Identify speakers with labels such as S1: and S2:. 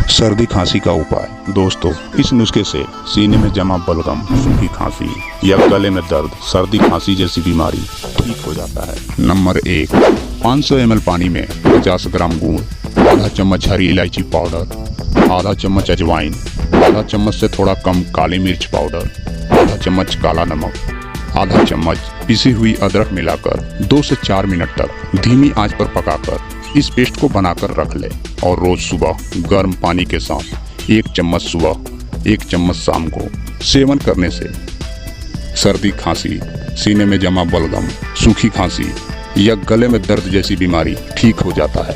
S1: सर्दी खांसी का उपाय। दोस्तों, इस नुस्खे से सीने में जमा बलगम, सूखी खांसी या गले में दर्द, सर्दी खांसी जैसी बीमारी ठीक हो जाता है। नंबर 1, 500 ml पानी में 50 ग्राम गुड़, आधा चम्मच हरी इलायची पाउडर, आधा चम्मच अजवाइन, आधा चम्मच से थोड़ा कम काली मिर्च पाउडर, आधा चम्मच काला नमक, आधा चम्मच पिसी हुई अदरक मिलाकर 2 से 4 मिनट तक धीमी आंच पर पकाकर इस पेस्ट को बनाकर रख ले और रोज सुबह गर्म पानी के साथ 1 चम्मच सुबह 1 चम्मच शाम को सेवन करने से सर्दी खांसी, सीने में जमा बलगम, सूखी खांसी या गले में दर्द जैसी बीमारी ठीक हो जाता है।